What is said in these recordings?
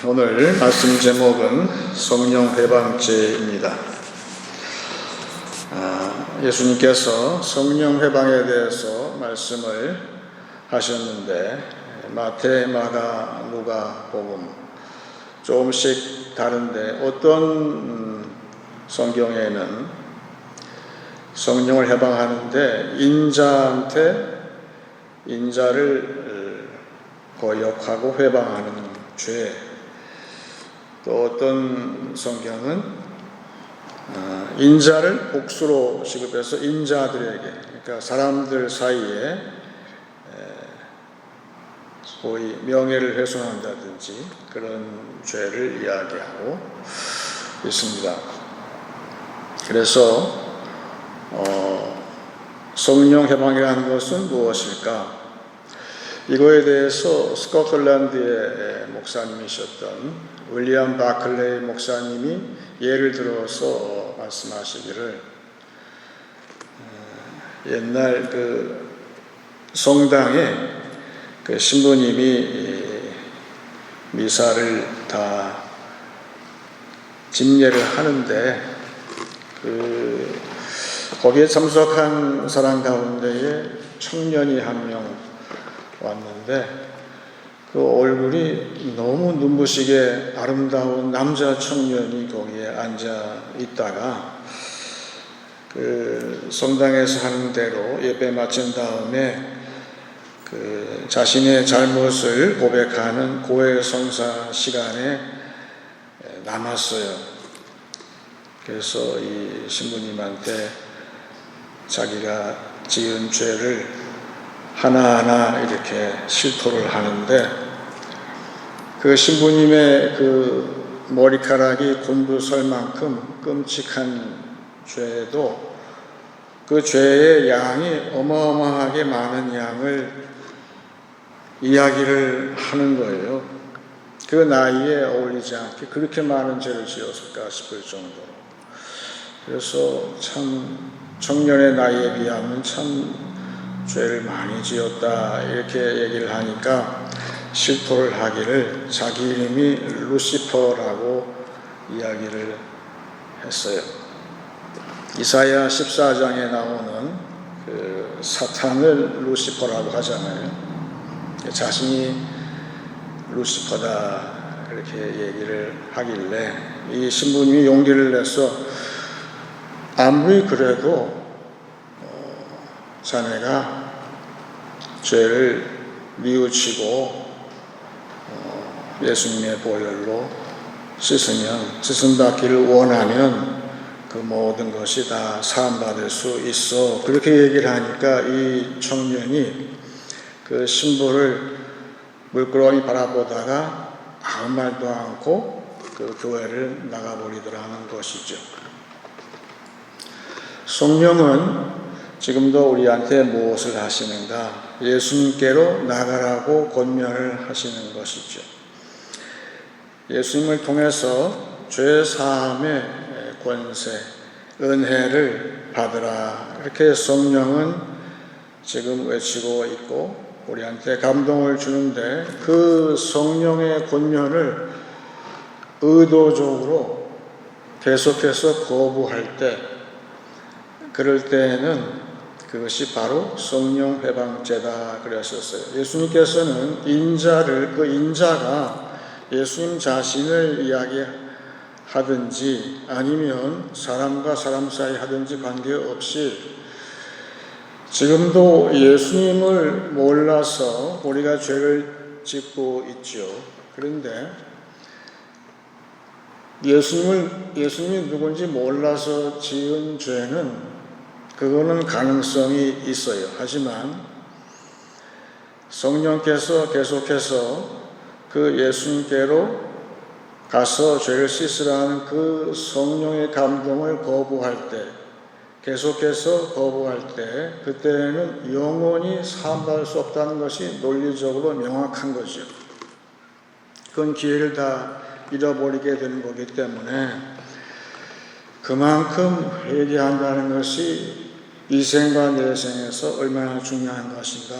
오늘 말씀 제목은 성령 회방죄입니다. 예수님께서 성령 회방에 대해서 말씀을 하셨는데 마태, 마가, 누가 복음 조금씩 다른데 어떤 성경에는 성령을 해방하는데 인자를 거역하고 회방하는 죄, 또 어떤 성경은 인자를 복수로 취급해서 인자들에게, 그러니까 사람들 사이에 소위 명예를 훼손한다든지 그런 죄를 이야기하고 있습니다. 그래서 성령 해방이라는 것은 무엇일까? 이거에 대해서 스코틀랜드의 목사님이셨던 윌리엄 바클레이 목사님이 예를 들어서 말씀하시기를, 옛날 그 성당에 그 신부님이 미사를 다 집례를 하는데 거기에 참석한 사람 가운데에 청년이 한 명 왔는데 그 얼굴이 너무 눈부시게 아름다운 남자 청년이 거기에 앉아 있다가 그 성당에서 하는 대로 예배 마친 다음에 그 자신의 잘못을 고백하는 고해성사 시간에 남았어요. 그래서 이 신부님한테 자기가 지은 죄를 하나하나 이렇게 실토를 하는데 그 신부님의 그 머리카락이 곤두설 만큼 끔찍한 죄도 그 죄의 양이 어마어마하게 많은 양을 이야기를 하는 거예요. 그 나이에 어울리지 않게 그렇게 많은 죄를 지었을까 싶을 정도로. 그래서 참 청년의 나이에 비하면 참 죄를 많이 지었다 이렇게 얘기를 하니까 실토를 하기를 자기 이름이 루시퍼라고 이야기를 했어요. 이사야 14장에 나오는 그 사탄을 루시퍼라고 하잖아요. 자신이 루시퍼다 이렇게 얘기를 하길래 이 신부님이 용기를 내서 아무리 그래도 자네가 죄를 뉘우치고 예수님의 보혈로 씻음받기를 원하면 그 모든 것이 다 사함받을 수 있어. 그렇게 얘기를 하니까 이 청년이 그 신부를 물끄러미 바라보다가 아무 말도 않고 그 교회를 나가버리더라는 것이죠. 성령은 지금도 우리한테 무엇을 하시는가? 예수님께로 나가라고 권면을 하시는 것이죠. 예수님을 통해서 죄 사함의 권세, 은혜를 받으라. 이렇게 성령은 지금 외치고 있고 우리한테 감동을 주는데, 그 성령의 권면을 의도적으로 계속해서 거부할 때, 그럴 때에는 그것이 바로 성령 회방죄다 그러셨어요. 예수님께서는 인자를, 그 인자가 예수님 자신을 이야기하든지 아니면 사람과 사람 사이 하든지 관계없이 지금도 예수님을 몰라서 우리가 죄를 짓고 있죠. 그런데 예수님이 누군지 몰라서 지은 죄는, 그거는 가능성이 있어요. 하지만 성령께서 계속해서 그 예수님께로 가서 죄를 씻으라는 그 성령의 감동을 거부할 때, 계속해서 거부할 때, 그때는 영원히 사함받을 수 없다는 것이 논리적으로 명확한 거죠. 그건 기회를 다 잃어버리게 되는 거기 때문에 그만큼 회개한다는 것이 이 생과 내생에서 얼마나 중요한 것인가.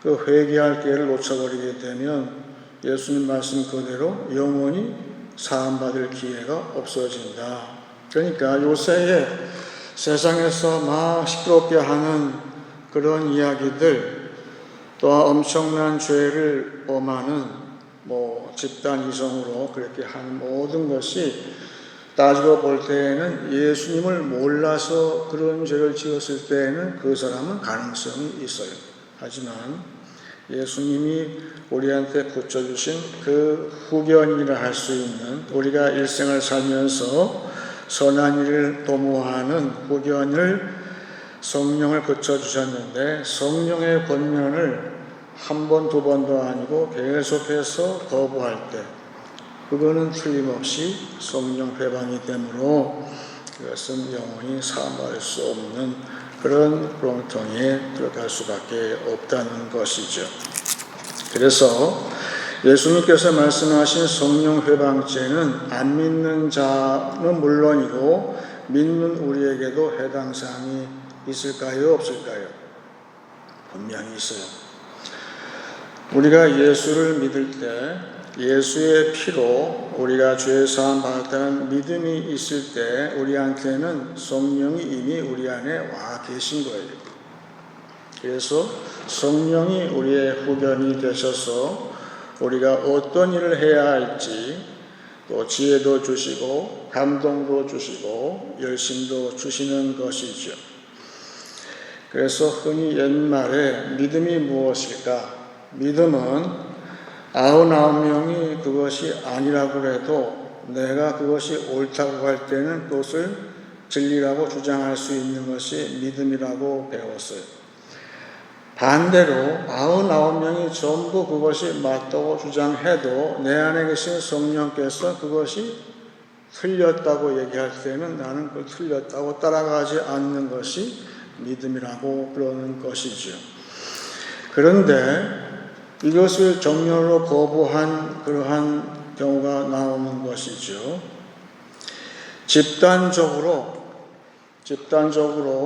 그 회개할 기회를 놓쳐버리게 되면 예수님 말씀 그대로 영원히 사함받을 기회가 없어진다. 그러니까 요새에 세상에서 막 시끄럽게 하는 그런 이야기들, 또 엄청난 죄를 범하는 집단 이성으로 그렇게 하는 모든 것이 따지고 볼 때에는 예수님을 몰라서 그런 죄를 지었을 때에는 그 사람은 가능성이 있어요. 하지만 예수님이 우리한테 붙여주신 그 후견이라 할 수 있는, 우리가 일생을 살면서 선한 일을 도모하는 후견을, 성령을 붙여주셨는데, 성령의 권면을 한 번, 두 번도 아니고 계속해서 거부할 때, 그거는 틀림없이 성령 회방이 되므로 그것은 영원히 사함받을 수 없는 그런 구렁텅이에 들어갈 수밖에 없다는 것이죠. 그래서 예수님께서 말씀하신 성령 회방죄는 안 믿는 자는 물론이고 믿는 우리에게도 해당 사항이 있을까요? 없을까요? 분명히 있어요. 우리가 예수를 믿을 때, 예수의 피로 우리가 죄 사함 받았다는 믿음이 있을 때 우리한테는 성령이 이미 우리 안에 와 계신 거예요. 그래서 성령이 우리의 후견이 되셔서 우리가 어떤 일을 해야 할지 또 지혜도 주시고 감동도 주시고 열심도 주시는 것이죠. 그래서 흔히 옛말에 믿음이 무엇일까? 믿음은 99명이 그것이 아니라고 해도 내가 그것이 옳다고 할 때는 그것을 진리라고 주장할 수 있는 것이 믿음이라고 배웠어요. 반대로 99명이 전부 그것이 맞다고 주장해도 내 안에 계신 성령께서 그것이 틀렸다고 얘기할 때는 나는 그걸 틀렸다고 따라가지 않는 것이 믿음이라고 그러는 것이죠. 그런데 이것을 정면으로 거부한 그러한 경우가 나오는 것이죠. 집단적으로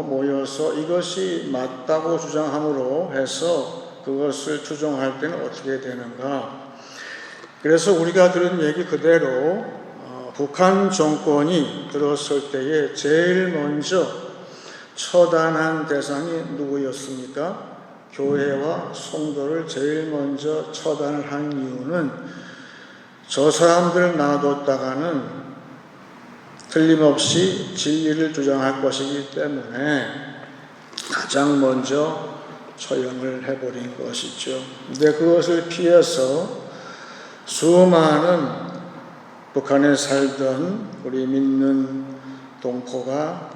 모여서 이것이 맞다고 주장함으로 해서 그것을 추종할 때는 어떻게 되는가? 그래서 우리가 들은 얘기 그대로 북한 정권이 들었을 때에 제일 먼저 처단한 대상이 누구였습니까? 교회와 성도를 제일 먼저 처단을 한 이유는 저 사람들을 놔뒀다가는 틀림없이 진리를 주장할 것이기 때문에 가장 먼저 처형을 해버린 것이죠. 근데 그것을 피해서 수많은 북한에 살던 우리 믿는 동포가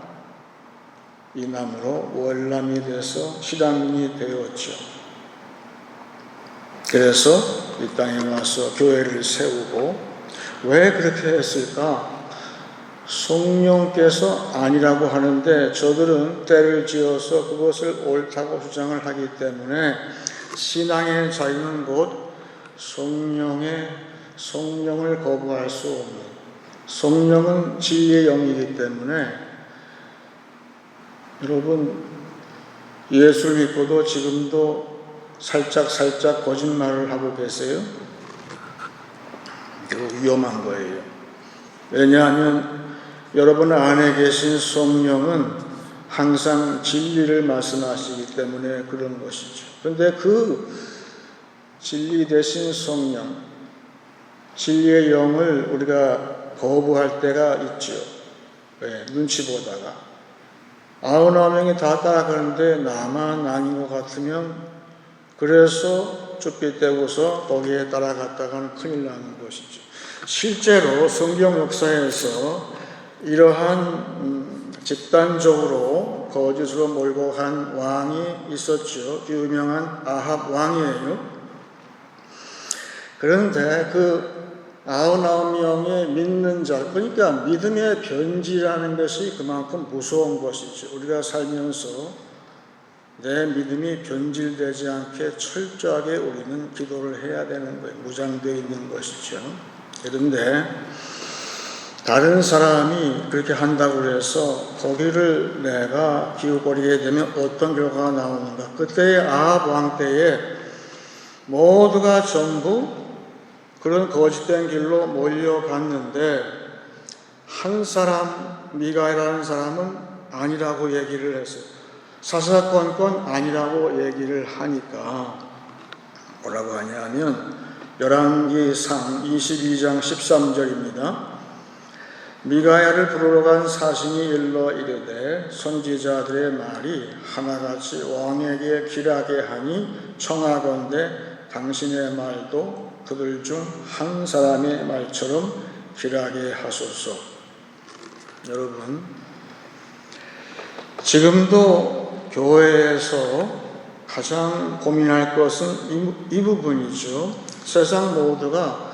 이남으로 월남이 돼서 실향민이 되었죠. 그래서 이 땅에 와서 교회를 세우고, 왜 그렇게 했을까? 성령께서 아니라고 하는데 저들은 때를 지어서 그것을 옳다고 주장을 하기 때문에 신앙의 자유는 곧 성령을 거부할 수 없는, 성령은 진리의 영이기 때문에 여러분, 예수를 믿고도 지금도 살짝 거짓말을 하고 계세요? 이거 위험한 거예요. 왜냐하면 여러분 안에 계신 성령은 항상 진리를 말씀하시기 때문에 그런 것이죠. 그런데 그 진리 대신 성령, 진리의 영을 우리가 거부할 때가 있죠. 왜? 눈치 보다가. 99명이 다 따라가는데 나만 아닌 것 같으면 그래서 쭈삣 떼고서 거기에 따라갔다가는 큰일 나는 것이죠. 실제로 성경 역사에서 이러한 집단적으로 거짓으로 몰고 간 왕이 있었죠. 유명한 아합 왕이에요. 그런데 그 99명의 믿는 자, 그러니까 믿음의 변질이라는 것이 그만큼 무서운 것이죠. 우리가 살면서 내 믿음이 변질되지 않게 철저하게 우리는 기도를 해야 되는 거예요. 무장되어 있는 것이죠. 그런데 다른 사람이 그렇게 한다고 해서 거기를 내가 기웃거리게 되면 어떤 결과가 나오는가. 그때의 아합 왕 때에 모두가 전부 그런 거짓된 길로 몰려갔는데 한 사람, 미가라는 사람은 아니라고 얘기를 했어요. 사사건건 아니라고 얘기를 하니까 뭐라고 하냐면 열왕기상 22장 13절입니다. 미가야를 부르러 간 사신이 일러 이르되 선지자들의 말이 하나같이 왕에게 길하게 하니 청하건대 당신의 말도 그들 중 한 사람의 말처럼 길하게 하소서. 여러분, 지금도 교회에서 가장 고민할 것은 이 부분이죠. 세상 모두가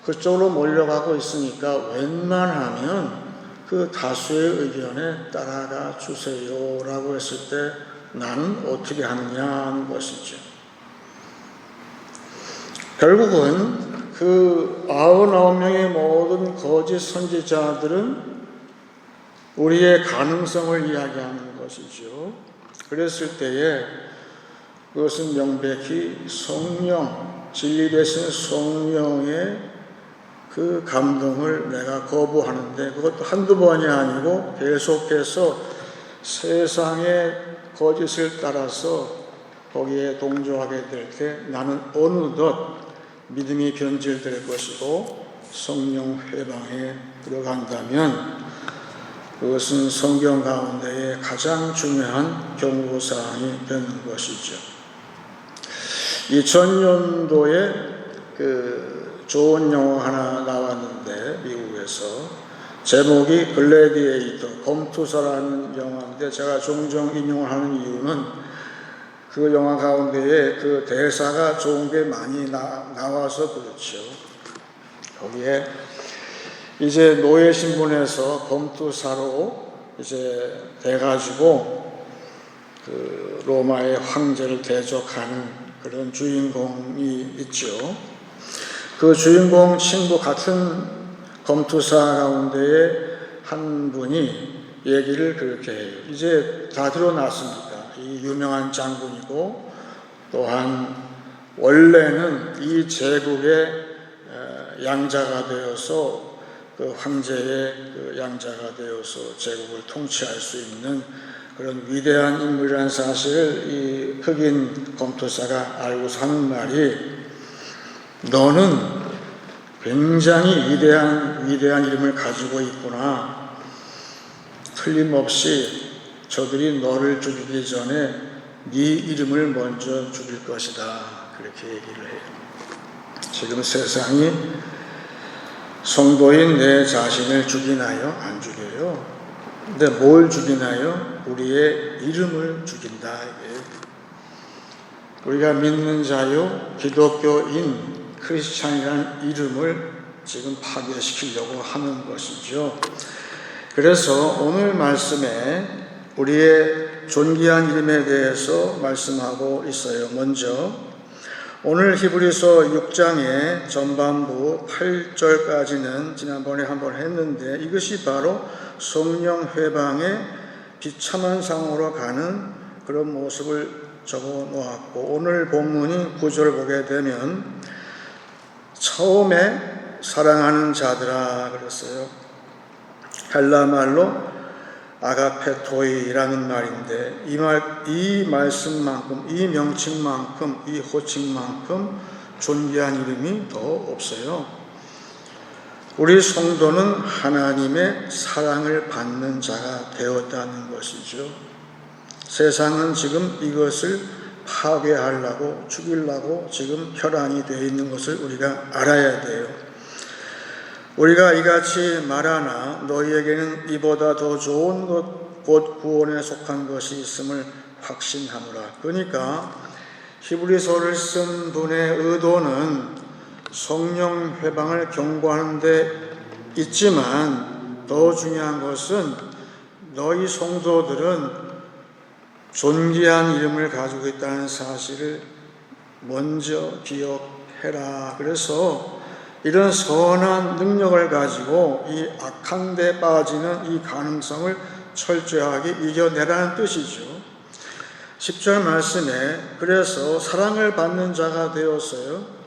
그쪽으로 몰려가고 있으니까 웬만하면 그 다수의 의견에 따라가 주세요라고 했을 때 나는 어떻게 하느냐는 것이죠. 결국은 그 99명의 모든 거짓 선지자들은 우리의 가능성을 이야기하는 것이죠. 그랬을 때에 그것은 명백히 성령, 진리 대신 성령의 그 감동을 내가 거부하는데 그것도 한두 번이 아니고 계속해서 세상의 거짓을 따라서 거기에 동조하게 될 때 나는 어느덧 믿음이 변질될 것이고 성령 회방에 들어간다면 그것은 성경 가운데의 가장 중요한 경고사항이 되는 것이죠. 2000년도에 그 좋은 영화 하나 나왔는데 미국에서 제목이 글래디에이터, 검투사라는 영화인데 제가 종종 인용을 하는 이유는 그 영화 가운데에 그 대사가 좋은 게 많이 나와서 그렇죠. 거기에 이제 노예 신분에서 검투사로 이제 돼가지고 그 로마의 황제를 대적하는 그런 주인공이 있죠. 그 주인공 친구 같은 검투사 가운데에 한 분이 얘기를 그렇게 해요. 이제 다 드러났습니다. 이 유명한 장군이고 또한 원래는 이 제국의 양자가 되어서 그 황제의 그 양자가 되어서 제국을 통치할 수 있는 그런 위대한 인물이라는 사실을 이 흑인 검투사가 알고서 하는 말이 너는 굉장히 위대한 이름을 가지고 있구나. 틀림없이 저들이 너를 죽이기 전에 네 이름을 먼저 죽일 것이다. 그렇게 얘기를 해요. 지금 세상이 성도인 내 자신을 죽이나요? 안 죽여요. 근데 뭘 죽이나요? 우리의 이름을 죽인다. 우리가 믿는 자요, 기독교인, 크리스찬이라는 이름을 지금 파괴시키려고 하는 것이죠. 그래서 오늘 말씀에 우리의 존귀한 이름에 대해서 말씀하고 있어요. 먼저 오늘 히브리서 6장의 전반부 8절까지는 지난번에 한번 했는데 이것이 바로 성령 회방의 비참한 상으로 가는 그런 모습을 적어 놓았고, 오늘 본문이 9절 보게 되면 처음에 사랑하는 자들아 그랬어요. 헬라 말로 아가페토이라는 말인데 이 말씀만큼, 이 명칭만큼, 이 호칭만큼 존귀한 이름이 더 없어요. 우리 성도는 하나님의 사랑을 받는 자가 되었다는 것이죠. 세상은 지금 이것을 파괴하려고, 죽이려고 지금 혈안이 되어 있는 것을 우리가 알아야 돼요. 우리가 이같이 말하나 너희에게는 이보다 더 좋은 것, 곧 구원에 속한 것이 있음을 확신하노라. 그러니까 히브리서를 쓴 분의 의도는 성령 회방을 경고하는 데 있지만 더 중요한 것은 너희 성도들은 존귀한 이름을 가지고 있다는 사실을 먼저 기억해라. 그래서 이런 선한 능력을 가지고 이 악한 데 빠지는 이 가능성을 철저하게 이겨내라는 뜻이죠. 10절 말씀에 그래서 사랑을 받는 자가 되었어요.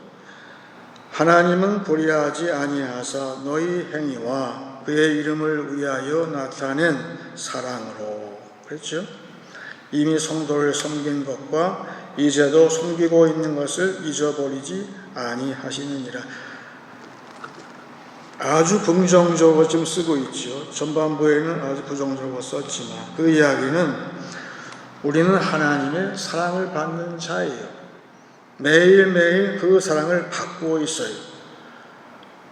하나님은 불의하지 아니하사 너희 행위와 그의 이름을 위하여 나타낸 사랑으로, 그렇죠? 이미 성도를 섬긴 것과 이제도 섬기고 있는 것을 잊어버리지 아니하시느니라. 아주 긍정적으로 지금 쓰고 있죠. 전반부에는 아주 부정적으로 썼지만 그 이야기는 우리는 하나님의 사랑을 받는 자예요. 매일매일 그 사랑을 받고 있어요.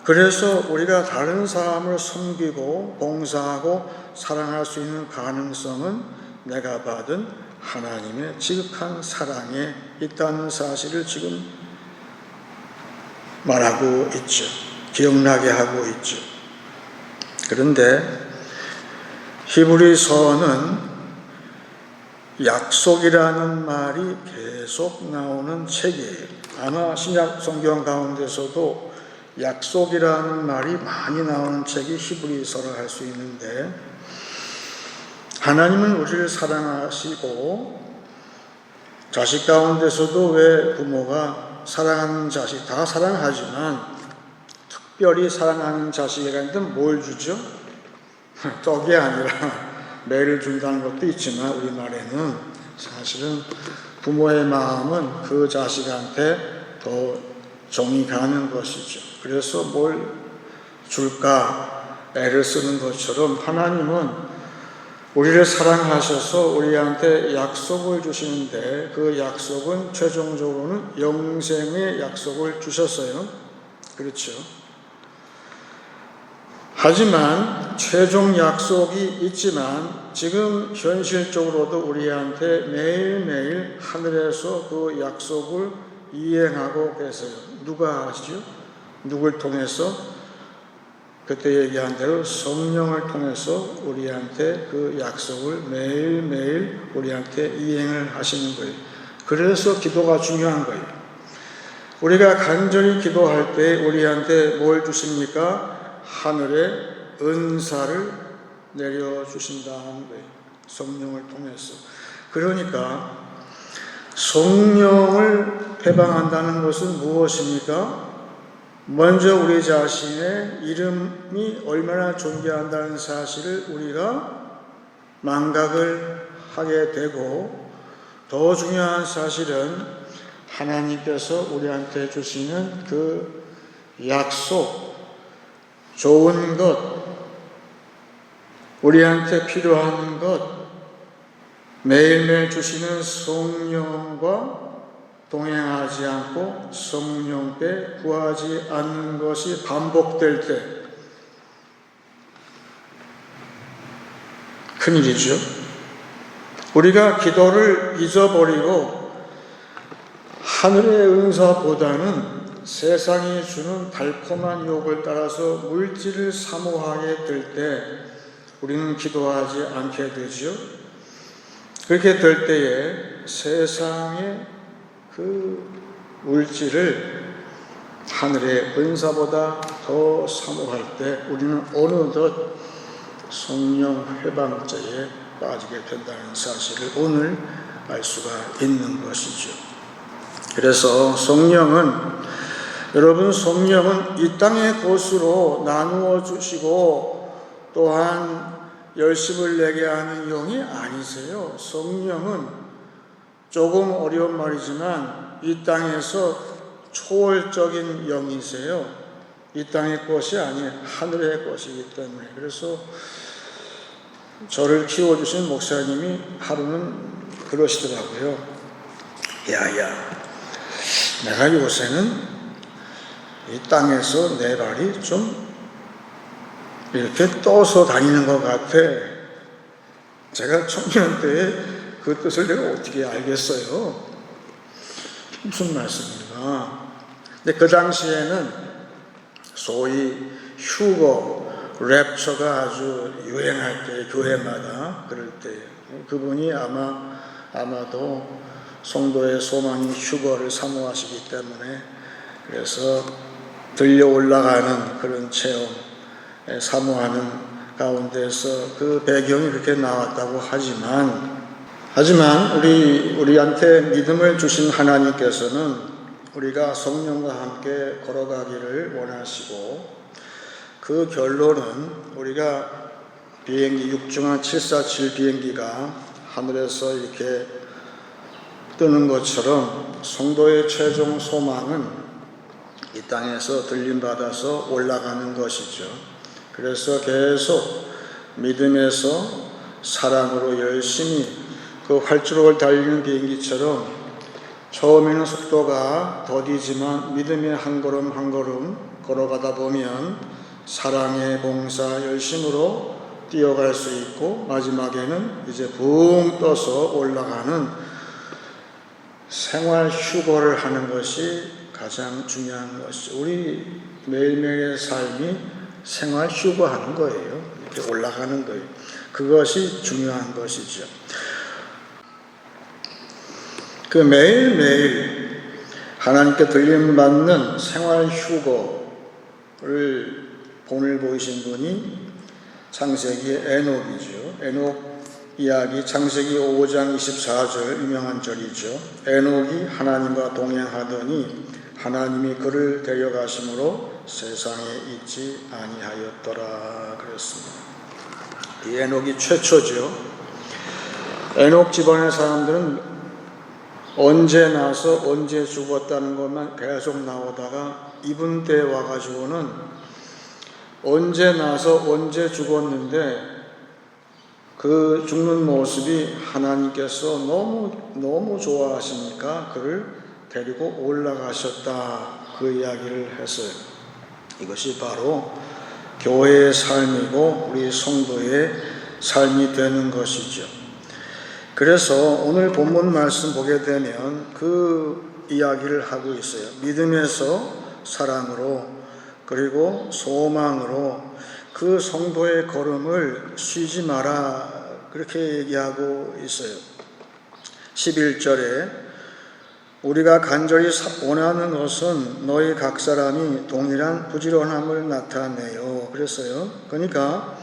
그래서 우리가 다른 사람을 섬기고 봉사하고 사랑할 수 있는 가능성은 내가 받은 하나님의 지극한 사랑에 있다는 사실을 지금 말하고 있죠. 기억나게 하고 있죠. 그런데 히브리서는 약속이라는 말이 계속 나오는 책이에요. 아마 신약 성경 가운데서도 약속이라는 말이 많이 나오는 책이 히브리서라 할 수 있는데, 하나님은 우리를 사랑하시고 자식 가운데서도 왜 부모가 사랑하는 자식 다 사랑하지만 특별히 사랑하는 자식이라는 데는 뭘 주죠? 떡이 아니라 매를 준다는 것도 있지만 우리말에는 사실은 부모의 마음은 그 자식한테 더 정이 가는 것이죠. 그래서 뭘 줄까 애를 쓰는 것처럼 하나님은 우리를 사랑하셔서 우리한테 약속을 주시는데 그 약속은 최종적으로는 영생의 약속을 주셨어요. 그렇죠. 하지만 최종 약속이 있지만 지금 현실적으로도 우리한테 매일매일 하늘에서 그 약속을 이행하고 계세요. 누가 하시죠? 누굴 통해서? 그때 얘기한 대로 성령을 통해서 우리한테 그 약속을 매일매일 우리한테 이행을 하시는 거예요. 그래서 기도가 중요한 거예요. 우리가 간절히 기도할 때 우리한테 뭘 주십니까? 하늘의 은사를 내려주신다는 거예요. 성령을 통해서. 그러니까 성령을 회방한다는 것은 무엇입니까? 먼저 우리 자신의 이름이 얼마나 존귀한다는 사실을 우리가 망각을 하게 되고, 더 중요한 사실은 하나님께서 우리한테 주시는 그 약속, 좋은 것, 우리한테 필요한 것, 매일매일 주시는 성령과 동행하지 않고 성령께 구하지 않는 것이 반복될 때 큰일이죠. 우리가 기도를 잊어버리고 하늘의 은사보다는 세상이 주는 달콤한 유혹을 따라서 물질을 사모하게 될 때 우리는 기도하지 않게 되죠. 그렇게 될 때에 세상의 그 물질을 하늘의 은사보다 더 사모할 때 우리는 어느덧 성령 회방죄에 빠지게 된다는 사실을 오늘 알 수가 있는 것이죠. 그래서 여러분 성령은 이 땅의 것으로 나누어 주시고 또한 열심을 내게 하는 영이 아니세요. 성령은 조금 어려운 말이지만 이 땅에서 초월적인 영이세요. 이 땅의 것이 아니에요. 하늘의 것이기 때문에. 그래서 저를 키워주신 목사님이 하루는 그러시더라고요. 야야, 내가 요새는 이 땅에서 내 발이 좀 이렇게 떠서 다니는 것 같아. 제가 청년 때에 그 뜻을 내가 어떻게 알겠어요? 무슨 말씀인가? 근데 그 당시에는 소위 휴거, 랩처가 아주 유행할 때, 교회마다 그럴 때 그분이 아마도 성도의 소망이 휴거를 사모하시기 때문에 그래서 들려 올라가는 그런 체험, 사모하는 가운데서 그 배경이 그렇게 나왔다고 하지만 우리한테 믿음을 주신 하나님께서는 우리가 성령과 함께 걸어가기를 원하시고 그 결론은 우리가 비행기 육중한 747 비행기가 하늘에서 이렇게 뜨는 것처럼 성도의 최종 소망은 이 땅에서 들림받아서 올라가는 것이죠. 그래서 계속 믿음에서 사랑으로 열심히 그 활주로를 달리는 비행기처럼 처음에는 속도가 더디지만 믿음의 한 걸음 한 걸음 걸어가다 보면 사랑의 봉사 열심으로 뛰어갈 수 있고 마지막에는 이제 붕 떠서 올라가는 생활 휴거를 하는 것이 가장 중요한 것이죠. 우리 매일매일의 삶이 생활 휴거하는 거예요. 이렇게 올라가는 거예요. 그것이 중요한 것이죠. 그 매일매일 하나님께 들림받는 생활 휴거를 본을 보이신 분이 창세기의 에녹이죠. 에녹 이야기 창세기 5장 24절 유명한 절이죠. 에녹이 하나님과 동행하더니 하나님이 그를 데려가심으로 세상에 있지 아니하였더라 그랬습니다. 이 에녹이 최초죠. 에녹 집안의 사람들은 언제 나서 언제 죽었다는 것만 계속 나오다가 이분 때 와가지고는 언제 나서 언제 죽었는데 그 죽는 모습이 하나님께서 너무 좋아하시니까 그를 데리고 올라가셨다 그 이야기를 했어요. 이것이 바로 교회의 삶이고 우리 성도의 삶이 되는 것이죠. 그래서 오늘 본문 말씀 보게 되면 그 이야기를 하고 있어요. 믿음에서 사랑으로 그리고 소망으로 그 성도의 걸음을 쉬지 마라 그렇게 얘기하고 있어요. 11절에 우리가 간절히 원하는 것은 너희 각 사람이 동일한 부지런함을 나타내요 그랬어요. 그러니까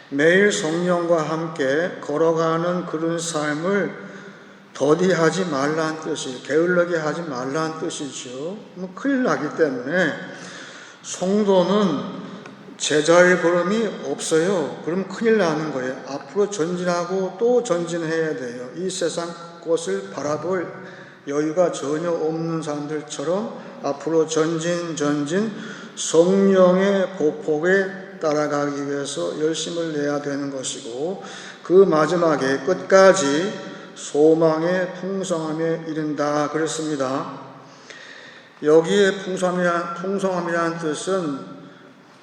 매일 성령과 함께 걸어가는 그런 삶을 더디하지 말라는 뜻이, 게을르게 하지 말라는 뜻이죠. 큰일 나기 때문에 성도는 제자의 걸음이 없어요. 그럼 큰일 나는 거예요. 앞으로 전진하고 또 전진해야 돼요. 이 세상 것을 바라볼 여유가 전혀 없는 사람들처럼 앞으로 전진 성령의 보폭에 따라가기 위해서 열심을 내야 되는 것이고 그 마지막에 끝까지 소망의 풍성함에 이른다 그랬습니다. 여기에 풍성함이라는 뜻은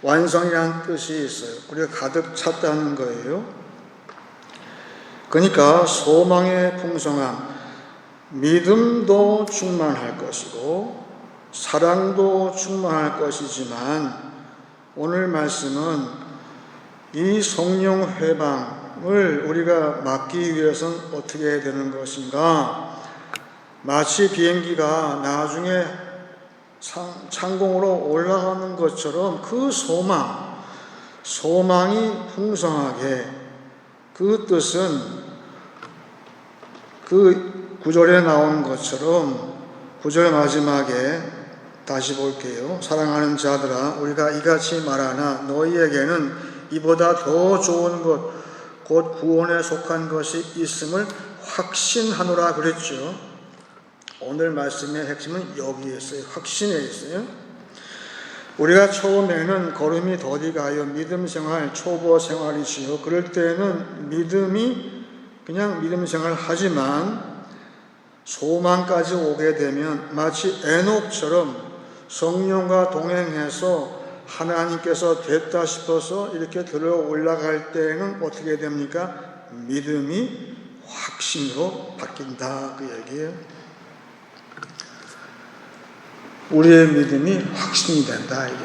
완성이라는 뜻이 있어요. 우리가 가득 찼다는 거예요. 그러니까 소망의 풍성함, 믿음도 충만할 것이고 사랑도 충만할 것이지만 오늘 말씀은 이 성령 회방을 우리가 막기 위해서는 어떻게 해야 되는 것인가? 마치 비행기가 나중에 창공으로 올라가는 것처럼 그 소망이 풍성하게 그 뜻은 그 구절에 나온 것처럼 구절 마지막에 다시 볼게요. 사랑하는 자들아 우리가 이같이 말하나 너희에게는 이보다 더 좋은 것 곧 구원에 속한 것이 있음을 확신하노라 그랬죠. 오늘 말씀의 핵심은 여기에 있어요. 확신에 있어요. 우리가 처음에는 걸음이 더디가요. 믿음 생활, 초보 생활이지요. 그럴 때는 믿음이 그냥 믿음 생활 하지만 소망까지 오게 되면 마치 에녹처럼 성령과 동행해서 하나님께서 됐다 싶어서 이렇게 들어 올라갈 때는 어떻게 됩니까? 믿음이 확신으로 바뀐다 그 얘기예요. 우리의 믿음이 확신이 된다 이게.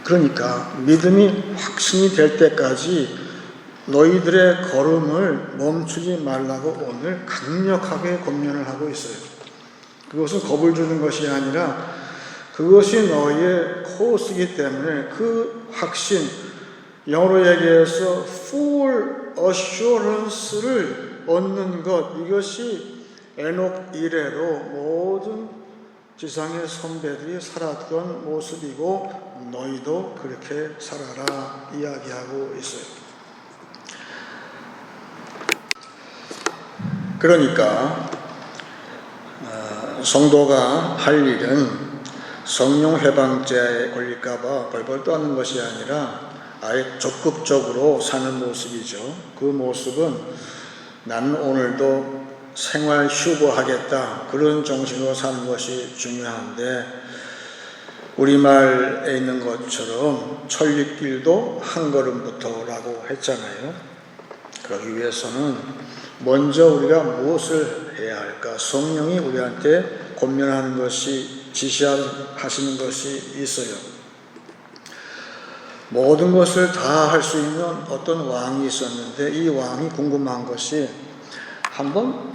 그러니까 믿음이 확신이 될 때까지 너희들의 걸음을 멈추지 말라고 오늘 강력하게 권면을 하고 있어요. 그것은 겁을 주는 것이 아니라 그것이 너희의 코스이기 때문에 그 확신, 영어로 얘기해서 full assurance를 얻는 것, 이것이 에녹 이래로 모든 지상의 선배들이 살았던 모습이고 너희도 그렇게 살아라 이야기하고 있어요. 그러니까 성도가 할 일은 성령 해방죄에 걸릴까봐 벌벌 떠는 것이 아니라 아예 적극적으로 사는 모습이죠. 그 모습은 나는 오늘도 생활 휴거하겠다 그런 정신으로 사는 것이 중요한데 우리말에 있는 것처럼 천리길도 한 걸음부터라고 했잖아요. 그러기 위해서는 먼저 우리가 무엇을 해야 할까? 성령이 우리한테 권면하는 것이 지시하시는 것이 있어요. 모든 것을 다 할 수 있는 어떤 왕이 있었는데 이 왕이 궁금한 것이 한번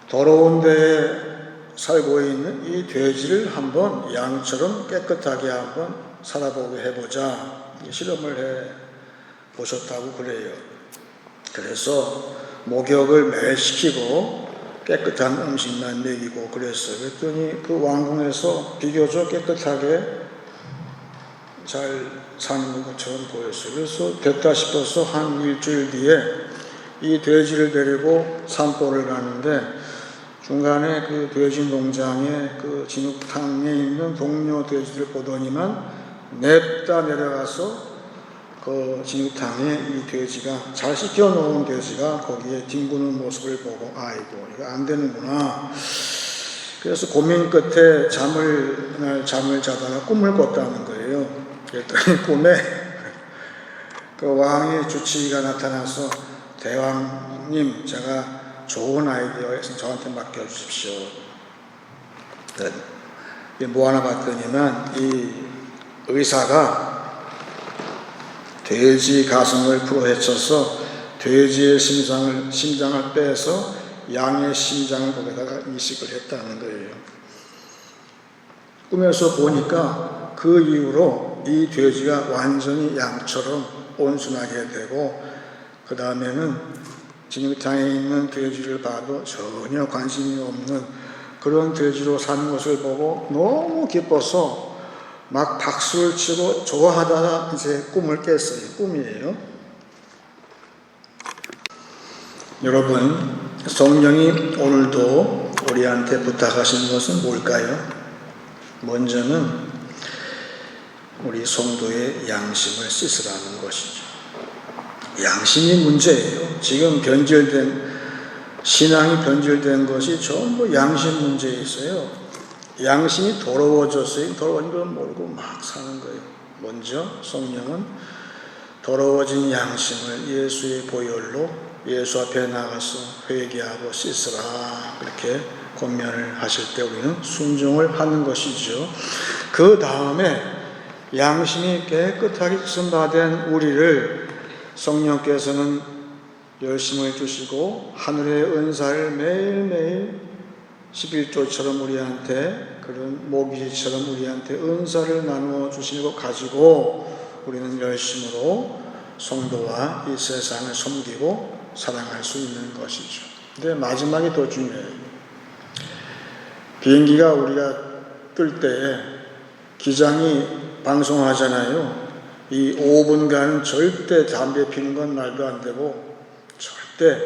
더러운 데에 살고 있는 이 돼지를 한번 양처럼 깨끗하게 한번 살아보게 해보자 실험을 해 보셨다고 그래요. 그래서 목욕을 매일 시키고 깨끗한 음식만 먹이고 그랬어요. 그랬더니 그 왕궁에서 비교적 깨끗하게 잘 사는 것처럼 보였어요. 그래서 됐다 싶어서 한 일주일 뒤에 이 돼지를 데리고 산보를 가는데 중간에 그 돼지 농장에 그 진흙탕에 있는 동료 돼지를 보더니만 냅다 내려가서 그 진흙탕에 이 돼지가 잘 씻겨놓은 돼지가 거기에 뒹구는 모습을 보고 아이고 이거 안 되는구나. 그래서 고민 끝에 잠을 자다가 꿈을 꿨다는 거예요. 그랬더니 꿈에 그 왕의 주치의가 나타나서 대왕님 제가 좋은 아이디어에서 저한테 맡겨주십시오. 뭐 하나 봤더니만 이 의사가 돼지 가슴을 풀어헤쳐서 돼지의 심장을 빼서 양의 심장을 거기다가 이식을 했다는 거예요. 꿈에서 보니까 그 이후로 이 돼지가 완전히 양처럼 온순하게 되고 그 다음에는 진흙탕에 있는 돼지를 봐도 전혀 관심이 없는 그런 돼지로 사는 것을 보고 너무 기뻐서 막 박수를 치고 좋아하다가 이제 꿈을 깼어요. 꿈이에요. 여러분, 성령이 오늘도 우리한테 부탁하시는 것은 뭘까요? 먼저는 우리 성도의 양심을 씻으라는 것이죠. 양심이 문제예요. 지금 신앙이 변질된 것이 전부 양심 문제에 있어요. 양심이 더러워졌어요. 더러워진 걸 모르고 막 사는 거예요. 먼저 성령은 더러워진 양심을 예수의 보혈로 예수 앞에 나가서 회개하고 씻으라 그렇게 권면을 하실 때 우리는 순종을 하는 것이죠. 그 다음에 양심이 깨끗하게 씻음받은 우리를 성령께서는 열심을 주시고 하늘의 은사를 매일매일 11조처럼 우리한테 그런 모기지처럼 우리한테 은사를 나누어 주시고 가지고 우리는 열심으로 성도와 이 세상을 섬기고 사랑할 수 있는 것이죠. 근데 마지막이 더 중요해요. 비행기가 우리가 뜰 때에 기장이 방송하잖아요. 이 5분간 절대 담배 피는 건 말도 안 되고 절대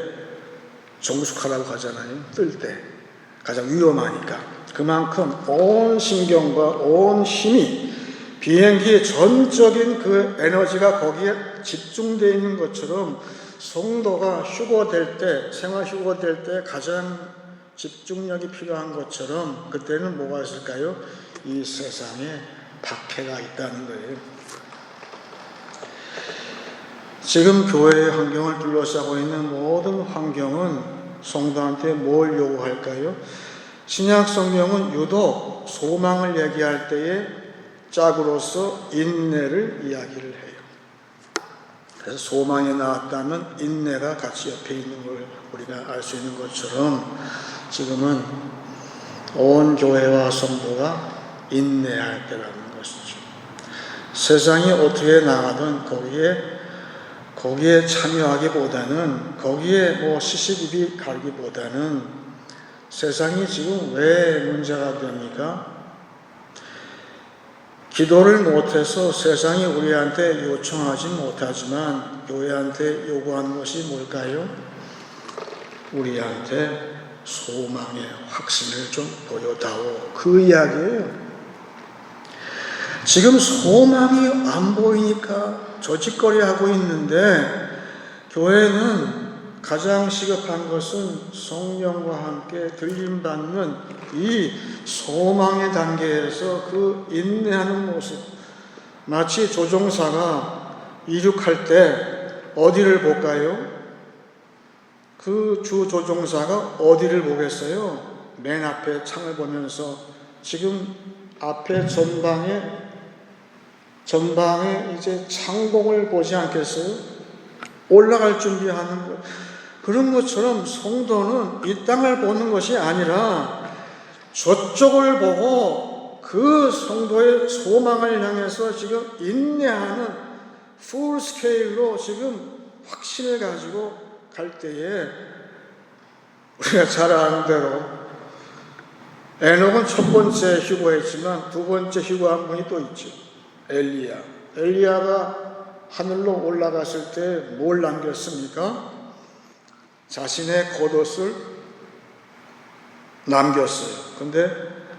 정숙하라고 하잖아요. 뜰 때 가장 위험하니까. 그만큼 온 신경과 온 힘이 비행기의 전적인 그 에너지가 거기에 집중되어 있는 것처럼 성도가 휴거될 때, 생활 휴거될 때 가장 집중력이 필요한 것처럼 그때는 뭐가 있을까요? 이 세상에 박해가 있다는 거예요. 지금 교회의 환경을 둘러싸고 있는 모든 환경은 성도한테 뭘 요구할까요? 신약 성경은 유독 소망을 얘기할 때에 짝으로서 인내를 이야기를 해요. 그래서 소망이 나왔다면 인내가 같이 옆에 있는 걸 우리가 알 수 있는 것처럼 지금은 온 교회와 성도가 인내할 때라는 것이죠. 세상이 어떻게 나가든 거기에 참여하기보다는 거기에 뭐 시시비비 갈기보다는 세상이 지금 왜 문제가 됩니까? 기도를 못해서 세상이 우리한테 요청하지 못하지만 교회한테 요구하는 것이 뭘까요? 우리한테 소망의 확신을 좀 보여다오. 그 이야기예요. 지금 소망이 안 보이니까 저짓거리하고 있는데 교회는 가장 시급한 것은 성령과 함께 들림받는 이 소망의 단계에서 그 인내하는 모습. 마치 조종사가 이륙할 때 어디를 볼까요? 그 주 조종사가 어디를 보겠어요? 맨 앞에 창을 보면서 지금 앞에 전방에 이제 창공을 보지 않겠어요? 올라갈 준비하는 것. 그런 것처럼 성도는 이 땅을 보는 것이 아니라 저쪽을 보고 그 성도의 소망을 향해서 지금 인내하는 풀 스케일로 지금 확신을 가지고 갈 때에 우리가 잘 아는 대로 에녹은 첫 번째 휴거했지만 두 번째 휴거한 분이 또 있죠. 엘리야가 하늘로 올라갔을 때 뭘 남겼습니까? 자신의 겉옷을 남겼어요. 근데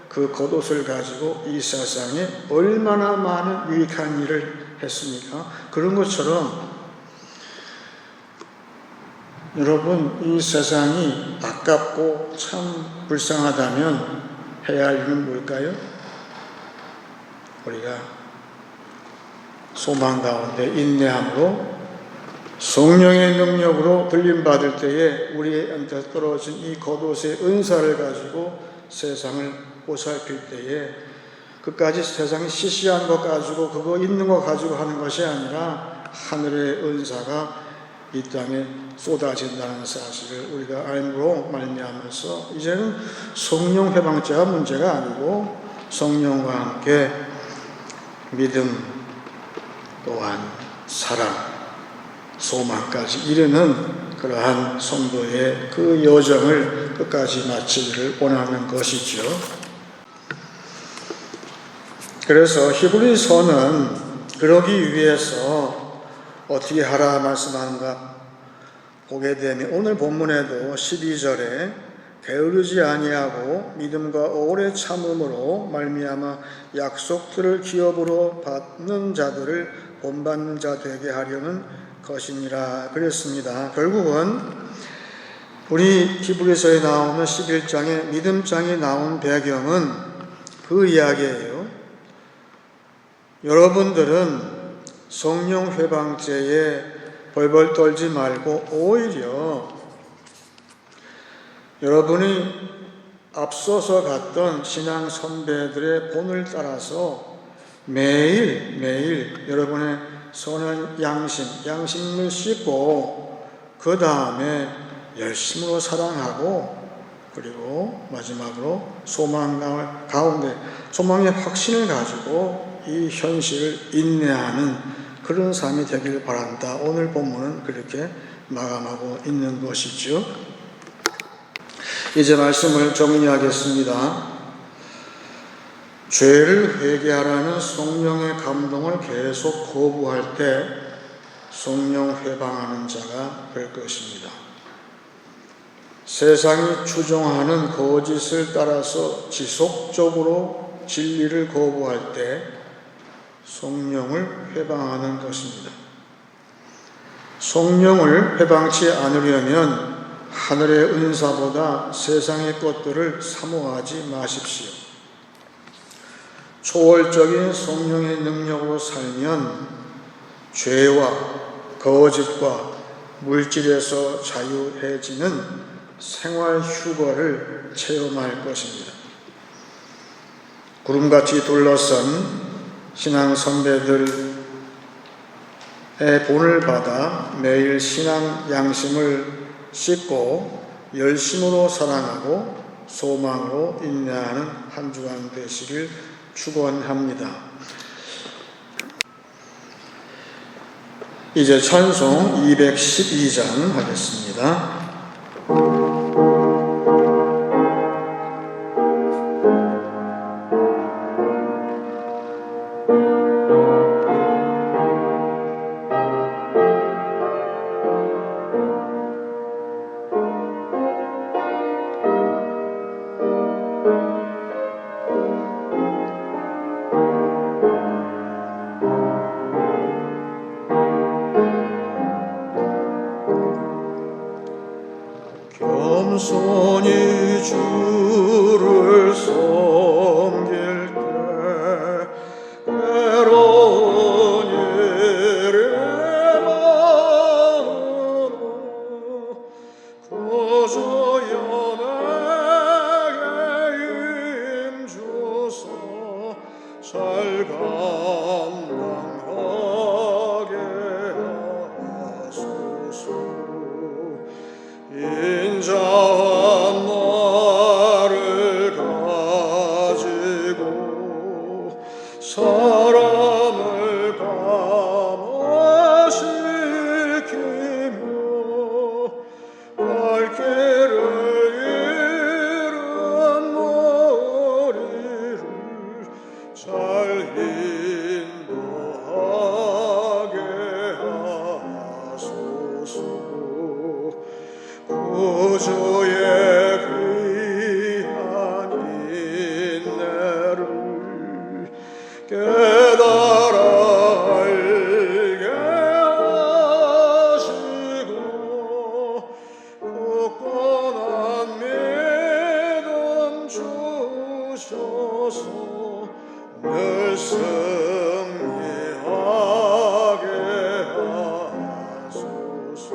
그 겉옷을 가지고 이 세상에 얼마나 많은 유익한 일을 했습니까? 그런 것처럼 여러분, 이 세상이 아깝고 참 불쌍하다면 해야 할 일은 뭘까요? 우리가 소망 가운데 인내함으로 성령의 능력으로 들림받을 때에 우리한테 떨어진 이 겉옷의 은사를 가지고 세상을 보살필 때에 그까지 세상이 시시한 것 가지고 그거 있는 것 가지고 하는 것이 아니라 하늘의 은사가 이 땅에 쏟아진다는 사실을 우리가 알므로 말미암아서 이제는 성령 회방죄가 문제가 아니고 성령과 함께 믿음 또한 사랑, 소망까지 이르는 그러한 성도의 그 여정을 끝까지 마치기를 원하는 것이죠. 그래서 히브리서는 그러기 위해서 어떻게 하라 말씀하는가 보게 되면 오늘 본문에도 12절에 게으르지 아니하고 믿음과 오래 참음으로 말미암아 약속들을 기업으로 받는 자들을 본받는 자 되게 하려는 것이니라 그랬습니다. 결국은 우리 히브리서에 나오는 11장에 믿음장이 나온 배경은 그 이야기예요. 여러분들은 성령 회방죄에 벌벌 떨지 말고 오히려 여러분이 앞서서 갔던 신앙 선배들의 본을 따라서 매일 여러분의 선한 양심을 씻고 그 다음에 열심으로 사랑하고 그리고 마지막으로 소망 가운데 소망의 확신을 가지고 이 현실을 인내하는 그런 삶이 되길 바란다. 오늘 본문은 그렇게 마감하고 있는 것이죠. 이제 말씀을 정리하겠습니다. 죄를 회개하라는 성령의 감동을 계속 거부할 때 성령 회방하는 자가 될 것입니다. 세상이 추종하는 거짓을 따라서 지속적으로 진리를 거부할 때 성령을 회방하는 것입니다. 성령을 회방치 않으려면 하늘의 은사보다 세상의 것들을 사모하지 마십시오. 초월적인 성령의 능력으로 살면 죄와 거짓과 물질에서 자유해지는 생활 휴거를 체험할 것입니다. 구름같이 둘러싼 신앙 선배들의 본을 받아 매일 신앙 양심을 씻고 열심으로 사랑하고 소망으로 인내하는 한 주간 되시길 축원합니다. 이제 찬송 212장 하겠습니다. 겸손히 주를 섬길 때 괴로운 일의 마음으로 그저 연하게 힘주소 잘 감당하게 하소서. 인자한 나를 가지고 사람을 감화시키며 갈 길을 잃은 머리를 잘 인도하게 하소서. 구주의 귀한 인내를 깨달아 알게 하시고 굳건한 믿음 주셔서 늘 승리하게 하소서.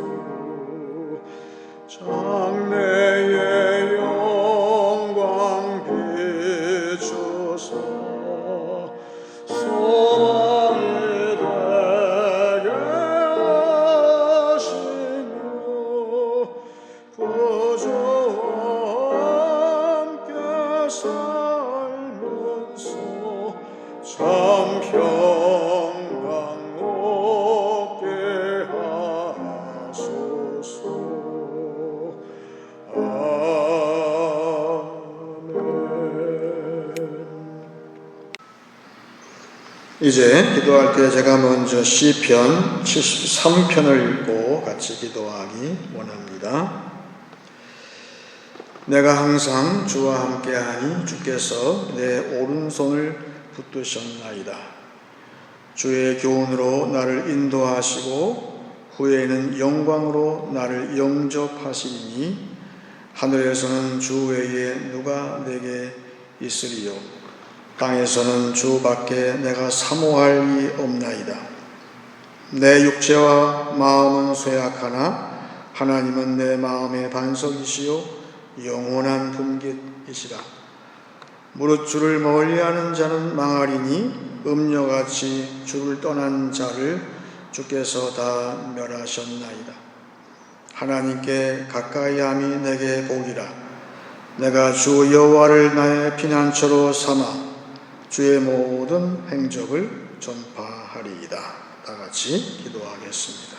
장래의 영광 비추사 소망이 되게 하시며 구주와 함께 살면서 참 평강 얻게 하소서. 이제 기도할 때 제가 먼저 시편 73편을 읽고 같이 기도하기 원합니다. 내가 항상 주와 함께하니 주께서 내 오른손을 붙드셨나이다. 주의 교훈으로 나를 인도하시고 후에는 영광으로 나를 영접하시리니 하늘에서는 주 외에 누가 내게 있으리요. 땅에서는 주밖에 내가 사모할 이 없나이다. 내 육체와 마음은 쇠약하나 하나님은 내 마음의 반석이시요 영원한 분깃이시라. 무릇 주를 멀리하는 자는 망하리니 음녀같이 주를 떠난 자를 주께서 다 멸하셨나이다. 하나님께 가까이함이 내게 복이라. 내가 주 여호와를 나의 피난처로 삼아 주의 모든 행적을 전파하리이다. 다 같이 기도하겠습니다.